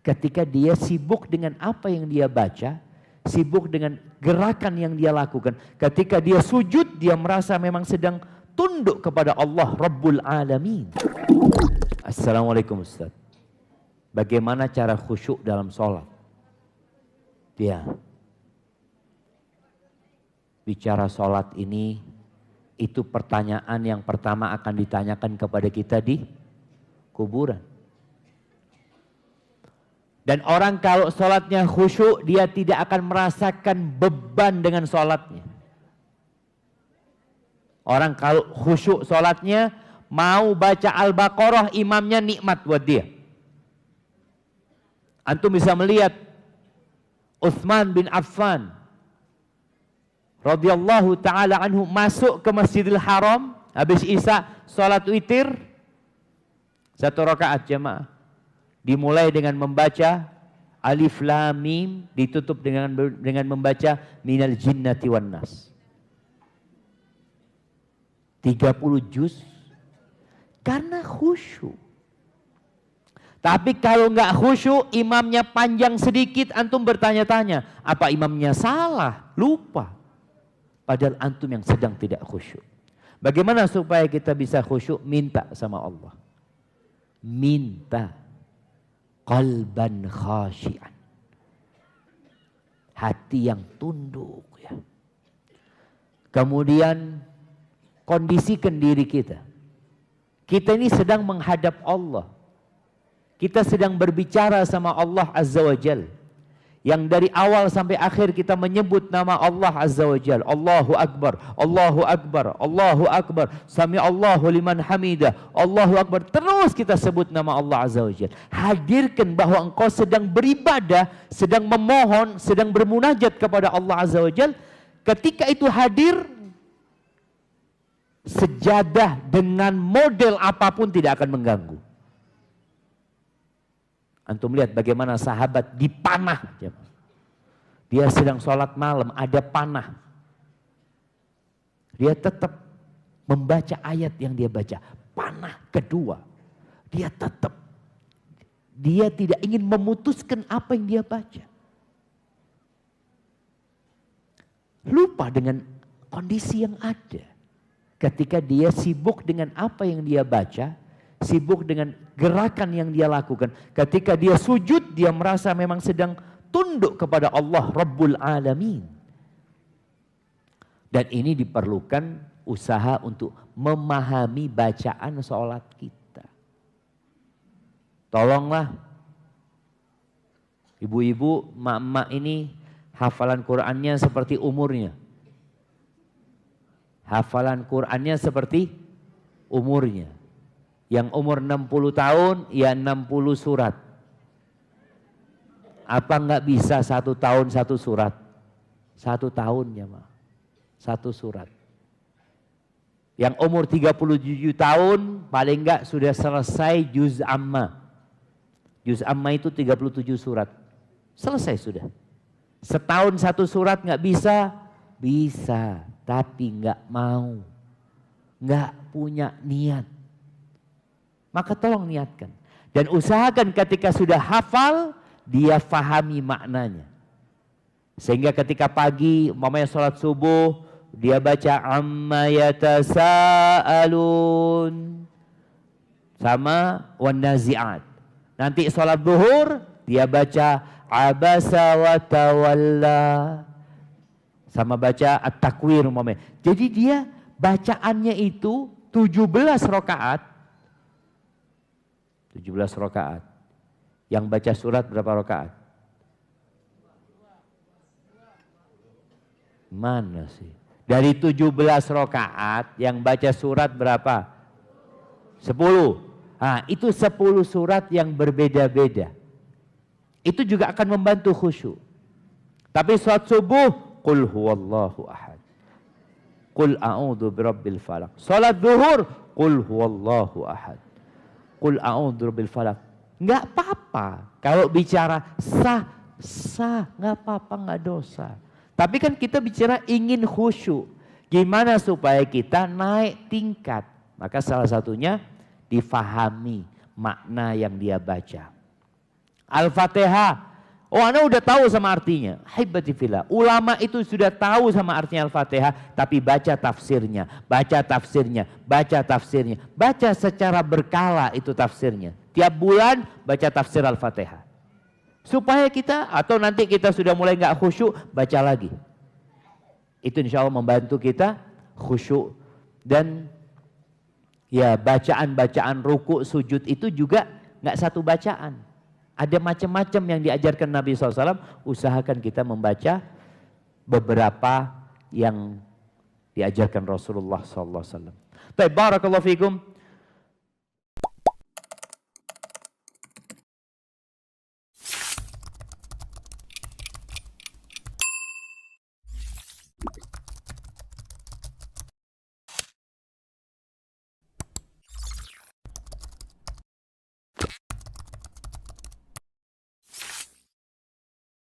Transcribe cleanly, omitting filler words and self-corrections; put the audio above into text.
ketika dia sibuk dengan apa yang dia baca, sibuk dengan gerakan yang dia lakukan. Ketika dia sujud, dia merasa memang sedang tunduk kepada Allah Rabbul Alamin. Assalamualaikum Ustaz. Bagaimana cara khusyuk dalam sholat? Ya, bicara sholat ini, itu pertanyaan yang pertama akan ditanyakan kepada kita di kuburan. Dan orang kalau sholatnya khusyuk, dia tidak akan merasakan beban dengan sholatnya. Orang kalau khusyuk sholatnya, mau baca Al-Baqarah, imamnya nikmat buat dia. Antum bisa melihat Utsman bin Affan radhiyallahu taala anhu masuk ke Masjidil Haram habis Isya, sholat witir 1 rakaat jemaah. Dimulai dengan membaca Alif Lam Mim, ditutup dengan membaca Minal Jinnati wan Nas. 30 juz karena khusyuk. Tapi kalau nggak khusyuk, imamnya panjang sedikit, antum bertanya-tanya, apa imamnya salah? Lupa. Padahal antum yang sedang tidak khusyuk. Bagaimana supaya kita bisa khusyuk? Minta sama Allah. Minta. Qalban khasyian. Hati yang tunduk. Ya. Kemudian kondisikan diri kita. Kita ini sedang menghadap Allah. Kita sedang berbicara sama Allah Azza wa Jal. Yang dari awal sampai akhir kita menyebut nama Allah Azza wa Jal. Allahu Akbar, Allahu Akbar, Allahu Akbar. Sami Allahu liman hamidah, Allahu Akbar. Terus kita sebut nama Allah Azza wa Jal. Hadirkan bahwa engkau sedang beribadah, sedang memohon, sedang bermunajat kepada Allah Azza wa Jal. Ketika itu hadir, sejadah dengan model apapun tidak akan mengganggu. Antum lihat bagaimana sahabat dipanah. Dia sedang sholat malam, ada panah. Dia tetap membaca ayat yang dia baca. Panah kedua. Dia tetap. Dia tidak ingin memutuskan apa yang dia baca. Lupa dengan kondisi yang ada. Ketika dia sibuk dengan apa yang dia baca, sibuk dengan gerakan yang dia lakukan. Ketika dia sujud, dia merasa memang sedang tunduk kepada Allah Rabbul Alamin. Dan ini diperlukan usaha untuk memahami bacaan sholat kita. Tolonglah ibu-ibu, emak-emak ini hafalan Qur'annya seperti umurnya. Hafalan Qur'annya seperti umurnya. Yang umur 60 tahun, ya 60 surat. Apa enggak bisa 1 tahun 1 surat? 1 tahun ya Ma. 1 surat. Yang umur 37 tahun, paling enggak sudah selesai juz amma. Juz amma itu 37 surat. Selesai sudah. Setahun 1 surat enggak bisa? Bisa, tapi enggak mau. Enggak punya niat. Maka tolong niatkan. Dan usahakan ketika sudah hafal, dia fahami maknanya. Sehingga ketika pagi, umpamanya sholat subuh, dia baca amma yatasaalun. Sama wan nazi'at. Nanti sholat zuhur, dia baca abasa wa tawalla. Sama baca at-takwir umpamanya. Jadi dia bacaannya itu 17 rakaat. 17 rakaat. Yang baca surat berapa rakaat? Mana sih? Dari 17 rakaat yang baca surat berapa? 10. Nah, itu 10 surat yang berbeda-beda. Itu juga akan membantu khusyuk. Tapi sholat subuh, qul huwallahu ahad. Qul a'udzu birabbil falaq. Sholat zuhur, qul huwallahu ahad. Qul a'udzu bil falaq. Enggak apa-apa. Kalau bicara sah, enggak apa-apa, enggak dosa. Tapi kan kita bicara ingin khusyuk. Gimana supaya kita naik tingkat? Maka salah satunya difahami makna yang dia baca. Al-Fatihah. Oh, Anda udah tahu sama artinya. Haibati fillah. Ulama itu sudah tahu sama artinya Al-Fatihah, tapi baca tafsirnya, baca tafsirnya, baca tafsirnya. Baca secara berkala itu tafsirnya. Tiap bulan baca tafsir Al-Fatihah. Supaya kita, atau nanti kita sudah mulai nggak khusyuk, baca lagi. Itu insya Allah membantu kita khusyuk. Dan ya bacaan-bacaan ruku, sujud itu juga nggak satu bacaan. Ada macam-macam yang diajarkan Nabi SAW. Usahakan kita membaca beberapa yang diajarkan Rasulullah SAW. Baik, barakallahu fikum.